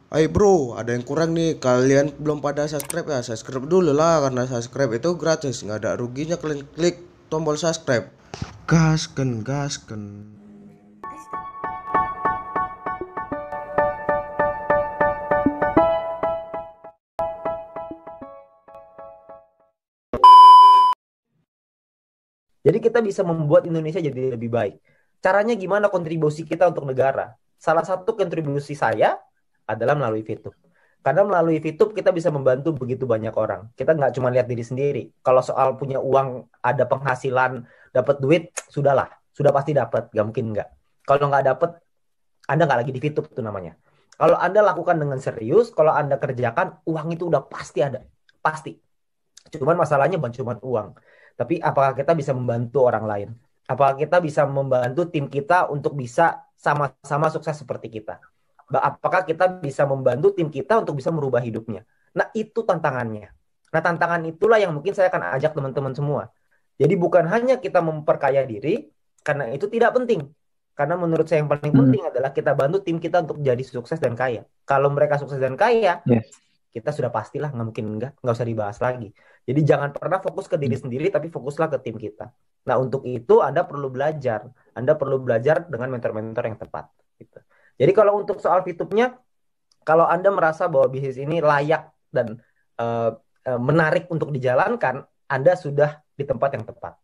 Hai bro, ada yang kurang nih. Kalian belum pada subscribe ya? Subscribe dulu lah, karena subscribe itu gratis, nggak ada ruginya. Kalian klik tombol subscribe. Gasken, gasken. Jadi kita bisa membuat Indonesia jadi lebih baik. Caranya gimana kontribusi kita untuk negara? Salah satu kontribusi saya adalah melalui VTube. Karena melalui VTube kita bisa membantu begitu banyak orang. Kita nggak cuma lihat diri sendiri. Kalau soal punya uang, ada penghasilan, dapat duit, sudahlah. Sudah pasti dapat, nggak mungkin nggak. Kalau nggak dapat, Anda nggak lagi di VTube itu namanya. Kalau Anda lakukan dengan serius, kalau Anda kerjakan, uang itu udah pasti ada. Pasti. Cuman masalahnya bukan cuma uang. Tapi apakah kita bisa membantu orang lain? Apakah kita bisa membantu tim kita untuk bisa sama-sama sukses seperti kita? Apakah kita bisa membantu tim kita untuk bisa merubah hidupnya? Nah, itu tantangannya. Nah, tantangan itulah yang mungkin saya akan ajak teman-teman semua. Jadi bukan hanya kita memperkaya diri, karena itu tidak penting. Karena menurut saya yang paling Hmm, penting adalah kita bantu tim kita untuk jadi sukses dan kaya. Kalau mereka sukses dan kaya, yes. kita sudah pastilah nggak mungkin nggak usah dibahas lagi. Jadi jangan pernah fokus ke diri Hmm. sendiri, tapi fokuslah ke tim kita. Nah, untuk itu Anda perlu belajar. Anda perlu belajar dengan mentor-mentor yang tepat. Gitu. Jadi kalau untuk soal fitupnya, kalau Anda merasa bahwa bisnis ini layak dan uh, menarik untuk dijalankan, Anda sudah di tempat yang tepat.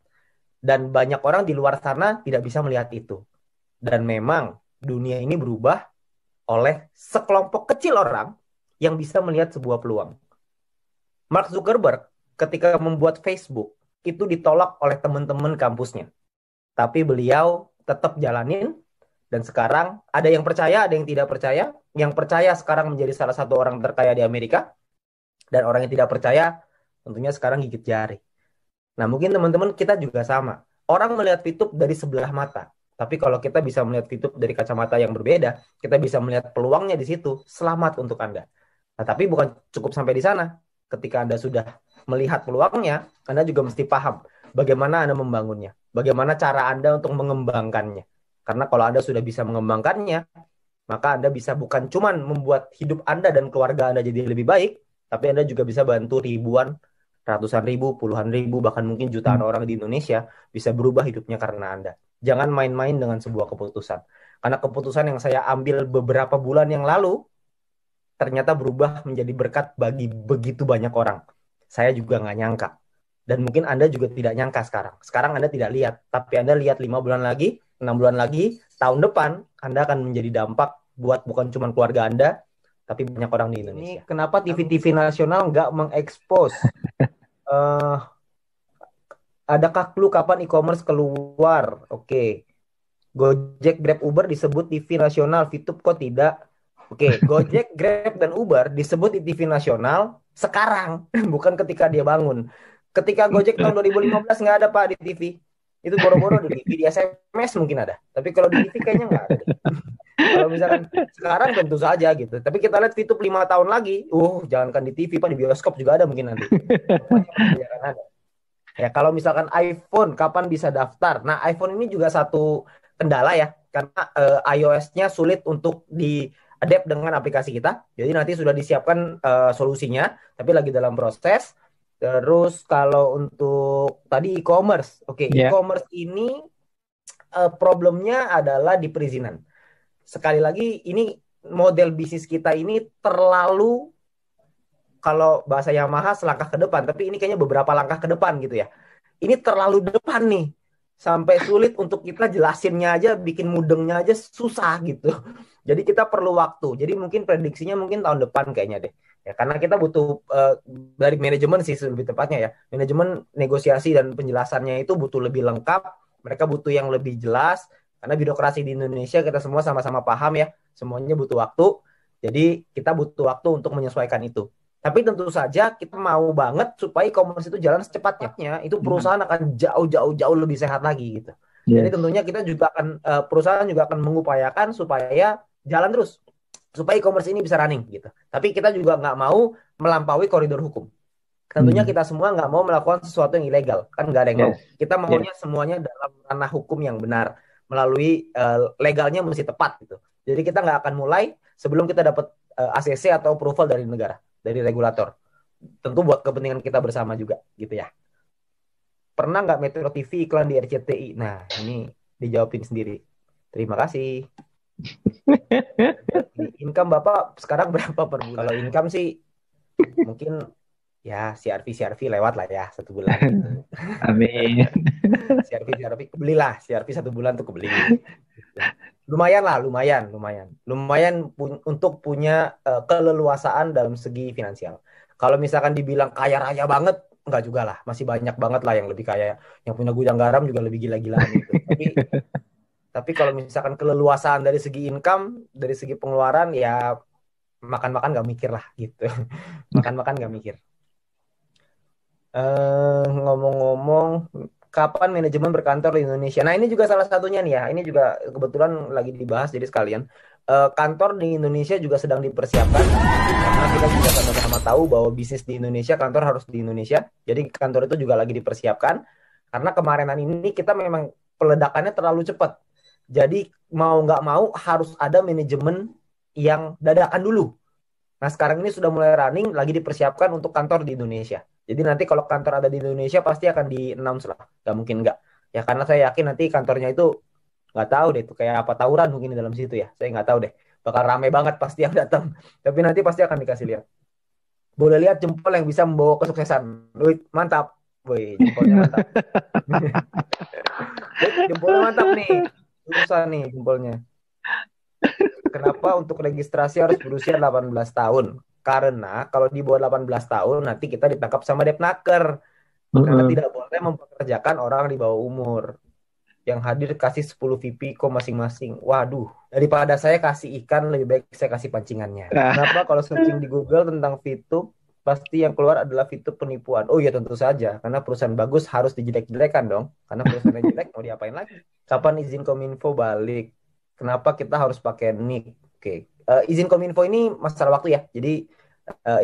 Dan banyak orang di luar sana tidak bisa melihat itu. Dan memang dunia ini berubah oleh sekelompok kecil orang yang bisa melihat sebuah peluang. Mark Zuckerberg ketika membuat Facebook itu ditolak oleh teman-teman kampusnya. Tapi beliau tetap jalanin dan sekarang ada yang percaya, ada yang tidak percaya. Yang percaya sekarang menjadi salah satu orang terkaya di Amerika dan orang yang tidak percaya tentunya sekarang gigit jari. Nah, mungkin teman-teman kita juga sama. Orang melihat VTube dari sebelah mata. Tapi kalau kita bisa melihat VTube dari kacamata yang berbeda, kita bisa melihat peluangnya di situ. Selamat untuk Anda. Nah, tapi bukan cukup sampai di sana. Ketika Anda sudah melihat peluangnya, Anda juga mesti paham bagaimana Anda membangunnya. Bagaimana cara Anda untuk mengembangkannya. Karena kalau Anda sudah bisa mengembangkannya, maka Anda bisa bukan cuma membuat hidup Anda dan keluarga Anda jadi lebih baik, tapi Anda juga bisa bantu ribuan, ratusan ribu, puluhan ribu, bahkan mungkin jutaan Hmm. orang di Indonesia bisa berubah hidupnya karena Anda. Jangan main-main dengan sebuah keputusan. Karena keputusan yang saya ambil beberapa bulan yang lalu, ternyata berubah menjadi berkat bagi begitu banyak orang. Saya juga nggak nyangka. Dan mungkin Anda juga tidak nyangka sekarang. Sekarang Anda tidak lihat, tapi Anda lihat 5 bulan lagi, 6 bulan lagi, tahun depan Anda akan menjadi dampak buat bukan cuma keluarga Anda, tapi banyak orang di Indonesia. Ini kenapa TV-TV nasional nggak mengekspos? Uh, adakah clue kapan e-commerce keluar? Oke. Gojek, Grab, Uber disebut TV nasional, VTube kok tidak? Oke, Gojek, Grab, dan Uber disebut di TV nasional sekarang, bukan ketika dia bangun. Ketika Gojek tahun 2015 nggak ada Pak di TV. Itu boro-boro di TV, di SMS mungkin ada. Tapi kalau di TV kayaknya nggak ada deh. Kalau misalkan sekarang tentu saja gitu. Tapi kita lihat VTube 5 tahun lagi, jangankan di TV, Pak, di bioskop juga ada mungkin nanti. Semuanya pasti akan ada. Ya, kalau misalkan iPhone, kapan bisa daftar? Nah, iPhone ini juga satu kendala ya, karena iOS-nya sulit untuk di-adapt dengan aplikasi kita. Jadi nanti sudah disiapkan solusinya, tapi lagi dalam proses. Terus kalau untuk tadi e-commerce, oke, Ya, e-commerce ini problemnya adalah di perizinan. Sekali lagi, ini model bisnis kita ini terlalu, kalau bahasa Yamaha selangkah ke depan, tapi ini kayaknya beberapa langkah ke depan gitu ya. Ini terlalu depan nih. Sampai sulit untuk kita jelasinnya aja, bikin mudengnya aja susah gitu. Jadi kita perlu waktu. Jadi mungkin prediksinya mungkin tahun depan kayaknya deh. Ya, karena kita butuh dari manajemen sih lebih tepatnya ya. Manajemen negosiasi dan penjelasannya itu butuh lebih lengkap. Mereka butuh yang lebih jelas. Karena birokrasi di Indonesia kita semua sama-sama paham ya. Semuanya butuh waktu. Jadi kita butuh waktu untuk menyesuaikan itu. Tapi tentu saja kita mau banget supaya e-commerce itu jalan secepatnya. Itu perusahaan akan jauh-jauh lebih sehat lagi gitu. Jadi yes. tentunya kita juga akan perusahaan juga akan mengupayakan supaya jalan terus, supaya e-commerce ini bisa running gitu. Tapi kita juga nggak mau melampaui koridor hukum. Tentunya Hmm. kita semua nggak mau melakukan sesuatu yang ilegal, kan nggak ada yang mau. Yes. Kita Yes. maunya semuanya dalam ranah hukum yang benar, melalui legalnya mesti tepat gitu. Jadi kita nggak akan mulai sebelum kita dapat ACC atau approval dari negara, dari regulator. Tentu buat kepentingan kita bersama juga, gitu ya. Pernah nggak Metro TV iklan di RCTI? Nah, ini dijawabin sendiri. Terima kasih. Income Bapak sekarang berapa per bulan? Kalau income sih mungkin ya CRV lewat lah ya 1 bulan gitu. Amin. CRV kebelilah, CRV 1 bulan tuh kebeli. Lumayan lah, lumayan untuk punya keleluasaan dalam segi finansial. Kalau misalkan dibilang kaya raya banget, enggak juga lah, masih banyak banget lah yang lebih kaya, yang punya gudang garam juga lebih gila-gilaan gitu. Tapi kalau misalkan keleluasaan dari segi income, dari segi pengeluaran ya makan-makan nggak mikir lah gitu. Makan-makan nggak mikir. Ngomong-ngomong, kapan manajemen berkantor di Indonesia? Nah, ini juga salah satunya nih ya. Ini juga kebetulan lagi dibahas jadi sekalian. Kantor di Indonesia juga sedang dipersiapkan karena kita juga sama-sama tahu bahwa bisnis di Indonesia, kantor harus di Indonesia. Jadi kantor itu juga lagi dipersiapkan karena kemarinan ini kita memang peledakannya terlalu cepat. Jadi mau nggak mau harus ada manajemen yang dadakan dulu. Nah, sekarang ini sudah mulai running, lagi dipersiapkan untuk kantor di Indonesia. Jadi nanti kalau kantor ada di Indonesia pasti akan di-announce lah. Gak mungkin nggak. Ya karena saya yakin nanti kantornya itu nggak tahu deh itu kayak apa tawuran mungkin di dalam situ ya. Saya nggak tahu deh. Bakal rame banget pasti yang datang. Tapi nanti pasti akan dikasih lihat. Boleh lihat jempol yang bisa membawa kesuksesan. Wih, mantap. Wih, jempolnya mantap. Jempolnya mantap nih. Susah nih jempolnya. Kenapa untuk registrasi harus berusia 18 tahun? Karena kalau di bawah 18 tahun nanti kita ditangkap sama Depnaker. Karena tidak boleh mempekerjakan orang di bawah umur. Yang hadir kasih 10 VP masing-masing. Waduh, daripada saya kasih ikan lebih baik saya kasih pancingannya. Kenapa kalau searching di Google tentang VTube pasti yang keluar adalah VTube penipuan? Oh iya tentu saja, karena perusahaan bagus harus dijelek-jelekan dong. Karena perusahaan yang jelek mau diapain lagi? Kapan izin Kominfo balik? Kenapa kita harus pakai NIK? Oke, izin Kominfo ini masalah waktu ya. Jadi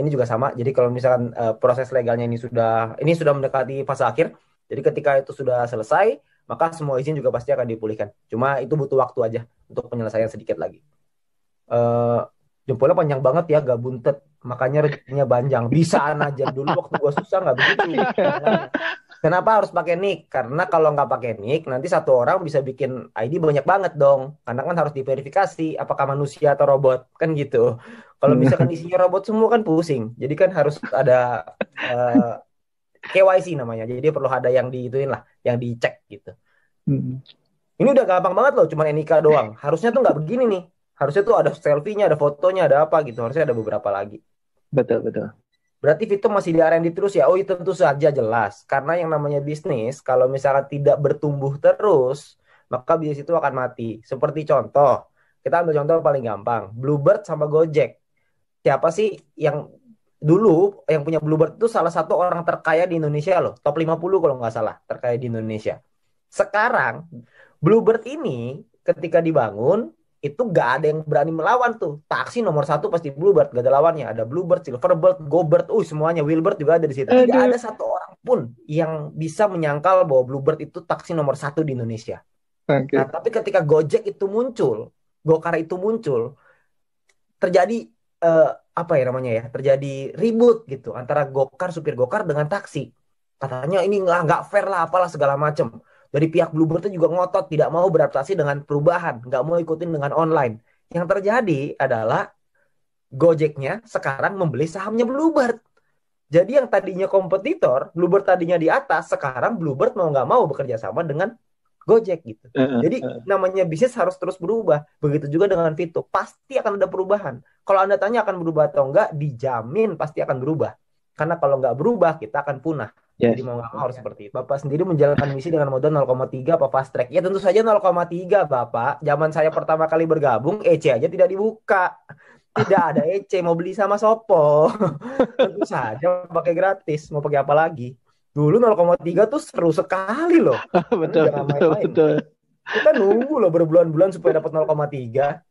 ini juga sama. Jadi kalau misalkan proses legalnya ini sudah mendekati fase akhir. Jadi ketika itu sudah selesai, maka semua izin juga pasti akan dipulihkan. Cuma itu butuh waktu aja untuk penyelesaian sedikit lagi. Jempolnya panjang banget ya, gak buntet. Makanya rezekinya panjang. Bisa aja dulu waktu gua susah nggak begitu. Kenapa harus pakai nick? Karena kalau nggak pakai nick, nanti satu orang bisa bikin ID banyak banget dong. Karena kan harus diverifikasi apakah manusia atau robot, kan gitu. Kalau misalkan isinya robot semua kan pusing. Jadi kan harus ada KYC namanya. Jadi perlu ada yang diituin lah, yang dicek gitu. Ini udah gampang banget loh, cuma NIK doang. Harusnya tuh nggak begini nih. Harusnya tuh ada selfie-nya, ada fotonya, ada apa gitu. Harusnya ada beberapa lagi. Betul, betul. Berarti Vito masih di R&D terus ya? Oh, itu tentu saja jelas. Karena yang namanya bisnis, kalau misalkan tidak bertumbuh terus, maka bisnis itu akan mati. Seperti contoh, kita ambil contoh paling gampang. Bluebird sama Gojek. Siapa sih yang dulu yang punya Bluebird itu salah satu orang terkaya di Indonesia loh. Top 50 kalau nggak salah, terkaya di Indonesia. Sekarang, Bluebird ini ketika dibangun, itu gak ada yang berani melawan tuh. Taksi nomor 1 pasti Bluebird, gak ada lawannya. Ada Bluebird, Silverbird, GoBird, semuanya. Wheelbird juga ada di situ. Tidak ada satu orang pun yang bisa menyangkal bahwa Bluebird itu taksi nomor 1 di Indonesia. Nah, tapi ketika Gojek itu muncul, Gokar itu muncul, terjadi apa ya namanya ya? Terjadi ribut gitu antara Gokar, supir Gokar dengan taksi. Katanya ini nggak fair lah, apalah segala macam. Dari pihak Bluebird itu juga ngotot, tidak mau beradaptasi dengan perubahan, nggak mau ikutin dengan online. Yang terjadi adalah Gojeknya sekarang membeli sahamnya Bluebird. Jadi yang tadinya kompetitor, Bluebird tadinya di atas, sekarang Bluebird mau nggak mau bekerja sama dengan Gojek gitu. Jadi namanya bisnis harus terus berubah. Begitu juga dengan Vito, pasti akan ada perubahan. Kalau Anda tanya akan berubah atau enggak, dijamin pasti akan berubah. Karena kalau nggak berubah, kita akan punah. Jadi mau nggak mau harus seperti itu. Bapak sendiri menjalankan misi dengan modal 0,3 apa fast track? Ya tentu saja 0,3 Bapak. Zaman saya pertama kali bergabung, EC aja tidak dibuka. Tidak ada EC, mau beli sama Sopo. Tentu saja pakai gratis, mau pakai apa lagi? Dulu 0,3 tuh seru sekali loh. Betul, betul. Kita nunggu loh berbulan-bulan supaya dapat 0,3.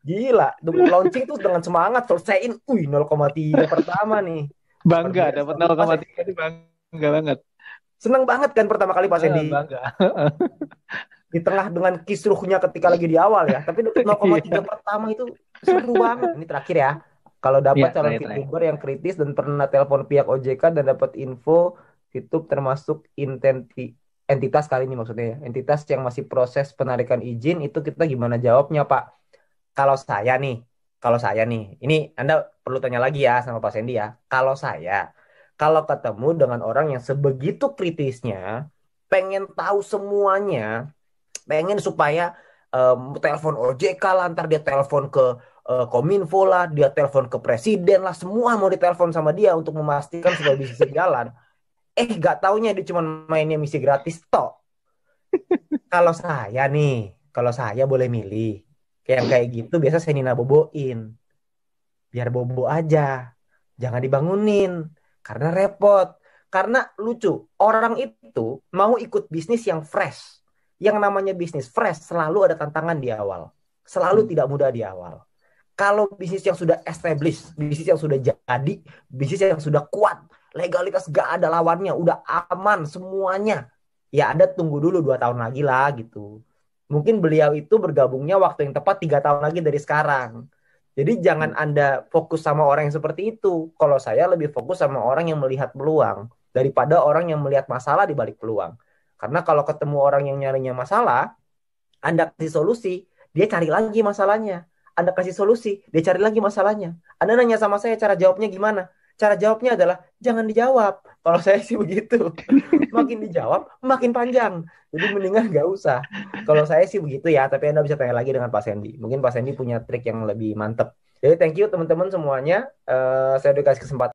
Gila, launching tuh dengan semangat selesaiin, 0,3 pertama nih. Bangga dapat 0,3 itu bangga banget. Seneng banget kan pertama kali pas Endi. Bangga. di tengah dengan kisruhnya ketika lagi di awal ya. Tapi dapat 0,3 pertama itu seru banget. Ini terakhir ya. Kalau dapat Iya, calon terakhir. VTuber yang kritis dan pernah telepon pihak OJK dan dapat info YouTube termasuk entitas kali ini maksudnya ya. Entitas yang masih proses penarikan izin itu kita gimana jawabnya, Pak? Kalau saya nih, ini Anda perlu tanya lagi ya sama Pak Sandy ya. Kalau ketemu dengan orang yang sebegitu kritisnya, pengen tahu semuanya, pengen supaya telepon OJK lah, ntar dia telepon ke Kominfo lah, dia telepon ke presiden lah, semua mau ditelepon sama dia untuk memastikan supaya bisa jalan. Gak taunya dia cuma mainnya misi gratis toh. Kalau saya boleh milih, kayak gitu biasa saya Nina boboin. Biar bobo aja. Jangan dibangunin. Karena repot. Karena lucu. Orang itu mau ikut bisnis yang fresh. Yang namanya bisnis fresh selalu ada tantangan di awal. Selalu tidak mudah di awal. Kalau bisnis yang sudah established, bisnis yang sudah jadi, bisnis yang sudah kuat, legalitas gak ada lawannya, udah aman semuanya. Ya Anda tunggu dulu 2 tahun lagi lah gitu. Mungkin beliau itu bergabungnya waktu yang tepat 3 tahun lagi dari sekarang. Jadi jangan Anda fokus sama orang yang seperti itu. Kalau saya lebih fokus sama orang yang melihat peluang daripada orang yang melihat masalah di balik peluang. Karena kalau ketemu orang yang nyarinya masalah, Anda kasih solusi, dia cari lagi masalahnya. Anda kasih solusi, dia cari lagi masalahnya. Anda nanya sama saya cara jawabnya gimana? Cara jawabnya adalah jangan dijawab. Kalau saya sih begitu. Makin dijawab, makin panjang. Jadi mendingan nggak usah. Kalau saya sih begitu ya, tapi Anda bisa tanya lagi dengan Pak Sandy. Mungkin Pak Sandy punya trik yang lebih mantep. Jadi thank you teman-teman semuanya. Saya udah kasih kesempatan.